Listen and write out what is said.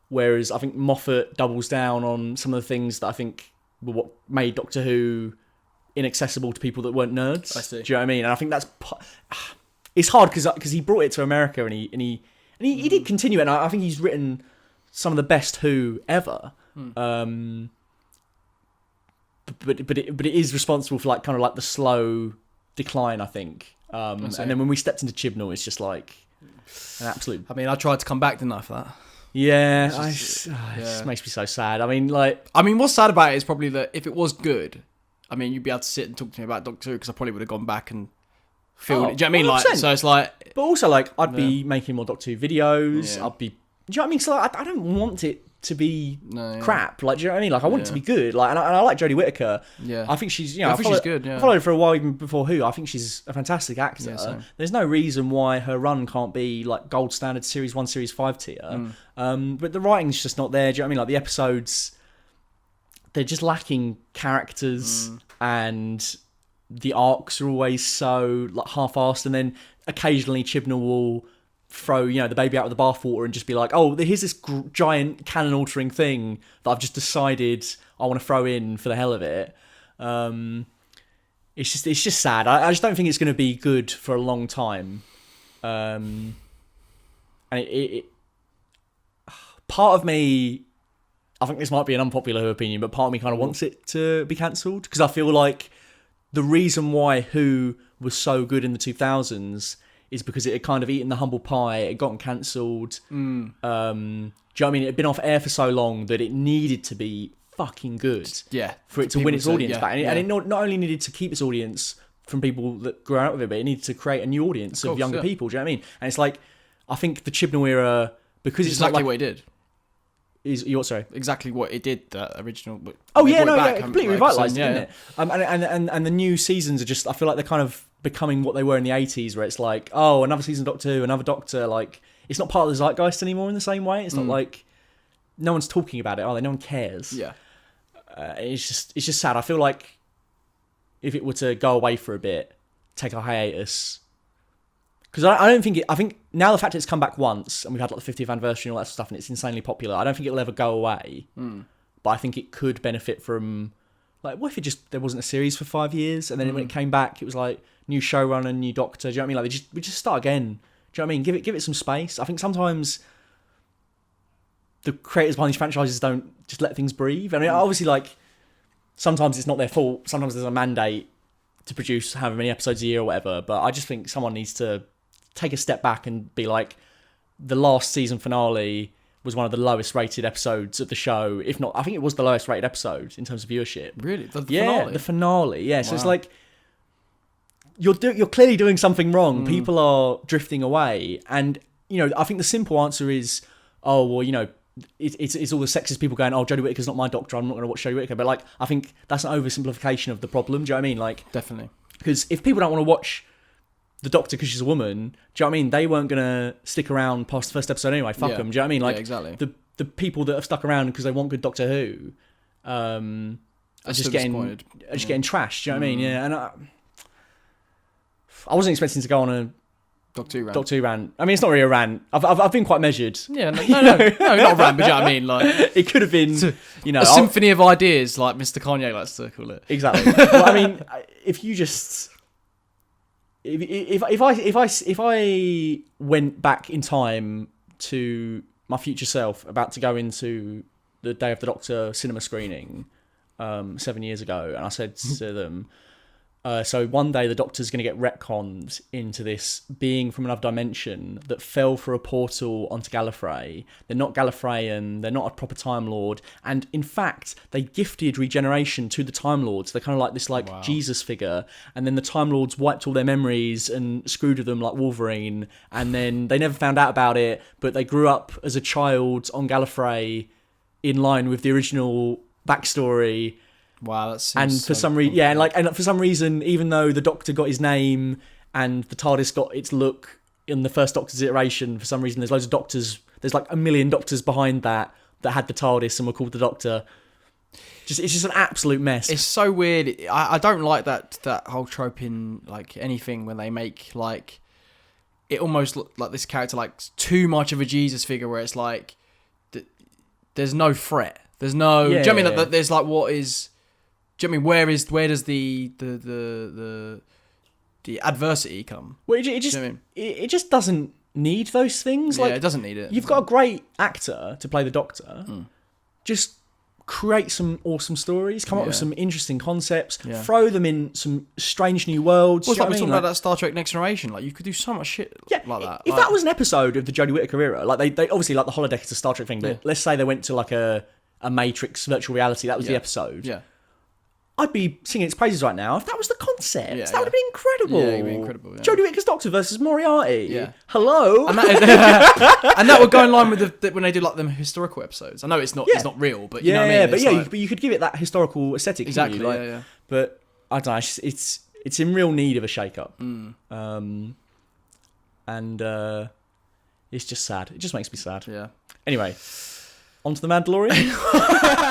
whereas I think Moffat doubles down on some of the things that I think were what made Doctor Who inaccessible to people that weren't nerds. I see. Do you know what I mean? And I think that's it's hard because he brought it to America and he did continue it. And I think he's written some of the best Who ever. But it is responsible for like kind of like the slow decline, I think. And then when we stepped into Chibnall, it's just like an absolute. I mean, I tried to come back, didn't I, for that? Yeah, it just makes me so sad. I mean, what's sad about it is probably that if it was good, I mean, you'd be able to sit and talk to me about Doctor Who because I probably would have gone back and filmed it. Do you know what I mean? 100%. Like, so it's like, but also like I'd be making more Doctor Who videos. Yeah. I'd be. Do you know what I mean? So like, I don't want it to be crap. Like, do you know what I mean? Like, I want it to be good. Like, and I like Jodie Whittaker. Yeah, I think she's. I think she's good. Yeah, I followed her for a while even before Who. I think she's a fantastic actor. Yeah, there's no reason why her run can't be like gold standard Series 1, Series 5 tier. But the writing's just not there. Do you know what I mean? Like the episodes, they're just lacking characters, and the arcs are always so like half-assed. And then occasionally Chibnall will throw the baby out of the bathwater and just be like, oh, here's this giant canon altering thing that I've just decided I want to throw in for the hell of it. It's just sad. I just don't think it's going to be good for a long time. And it part of me, I think this might be an unpopular opinion, but part of me kind of wants it to be cancelled because I feel like the reason why Who was so good in the 2000s is because it had kind of eaten the humble pie, it had gotten cancelled. Do you know what I mean? It had been off air for so long that it needed to be fucking good for it to win its audience back. And it not only needed to keep its audience from people that grew out with it, but it needed to create a new audience of younger people. Do you know what I mean? And it's like, I think the Chibnall era, because it's exactly like, what it did. Sorry? Exactly what it did, that original. It completely revitalised it, didn't it? And the new seasons are just, I feel like they're kind of becoming what they were in the 80s, where it's like, oh, another season of Doctor Who, another Doctor. Like, it's not part of the zeitgeist anymore in the same way. It's not like no one's talking about it, are they? No one cares. Yeah. It's just sad. I feel like if it were to go away for a bit, take a hiatus, because I don't think I think now the fact it's come back once and we've had like the 50th anniversary and all that stuff, and it's insanely popular, I don't think it'll ever go away. But I think it could benefit from, like, what if there wasn't a series for 5 years, and then when it came back, it was like new showrunner, new Doctor. Do you know what I mean? Like, we just start again. Do you know what I mean? Give it some space. I think sometimes the creators behind these franchises don't just let things breathe. I mean, obviously, like, sometimes it's not their fault. Sometimes there's a mandate to produce however many episodes a year or whatever. But I just think someone needs to take a step back and be like, the last season finale was one of the lowest rated episodes of the show. If not, I think it was the lowest rated episode in terms of viewership. Really? The finale? The finale. Yeah. So it's like, you're clearly doing something wrong. People are drifting away. And, I think the simple answer is, oh, well, it's all the sexist people going, oh, Jodie Whittaker's not my Doctor, I'm not going to watch Jodie Whittaker. But, like, I think that's an oversimplification of the problem. Do you know what I mean? Like, definitely. Because if people don't want to watch the Doctor because she's a woman, do you know what I mean? They weren't going to stick around past the first episode anyway. Fuck them. Do you know what I mean? Like, exactly. The people that have stuck around because they want good Doctor Who are just getting trashed. Do you know what I mean? Yeah. And I wasn't expecting to go on a Doctor Who rant. I mean, it's not really a rant. I've been quite measured. Yeah, no, not a rant, but you know what I mean? Like, it could have been, a symphony of ideas, like Mr. Kanye likes to call it. Exactly. Well, I mean, if you just, if I went back in time to my future self, about to go into the Day of the Doctor cinema screening 7 years ago, and I said to them, so one day the Doctor's going to get retconned into this being from another dimension that fell through a portal onto Gallifrey. They're not Gallifreyan, they're not a proper Time Lord, and in fact they gifted regeneration to the Time Lords. They're kind of like this Jesus figure, and then the Time Lords wiped all their memories and screwed with them like Wolverine, and then they never found out about it, but they grew up as a child on Gallifrey in line with the original backstory. Wow, that's and for some reason, and for some reason, even though the Doctor got his name and the TARDIS got its look in the first Doctor's iteration, for some reason, there's loads of Doctors. There's like a million Doctors behind that had the TARDIS and were called the Doctor. It's just an absolute mess. It's so weird. I don't like that whole trope in like anything when they make like it almost look like this character like too much of a Jesus figure, where it's like there's no threat. There's no. Yeah. Do you know what I mean? Like, there's like what is. Do you know what I mean? Where does the adversity come? Well, it Do just you know what I mean? it just doesn't need those things. Yeah, Like it doesn't need it. you've got a great actor to play the Doctor. Just create some awesome stories. Come up with Yeah. some interesting concepts. Yeah. Throw them in some strange new worlds. Well, it's Do you like know we what I talking mean? about that Star Trek Next Generation. Like you could do so much shit Yeah, like that. if that was an episode of the Jodie Whittaker era, like they obviously like the holodeck is a Star Trek thing, but Yeah. let's say they went to like a Matrix virtual reality, that was the Yeah. episode. Yeah. I'd be singing its praises right now if that was the concept. Yeah, that yeah. would have been incredible. Yeah, it'd be incredible, yeah. Jodie Whittaker's Doctor versus Moriarty. Yeah. Hello. And that would go in line with when they do like them historical episodes. I know it's not real, but you know what I mean? but It's yeah, like- you could give it that historical aesthetic. couldn't exactly. you? Like, Yeah. But I don't know. It's in real need of a shake-up. And it's just sad. It just makes me sad. Yeah. Anyway, on to the Mandalorian.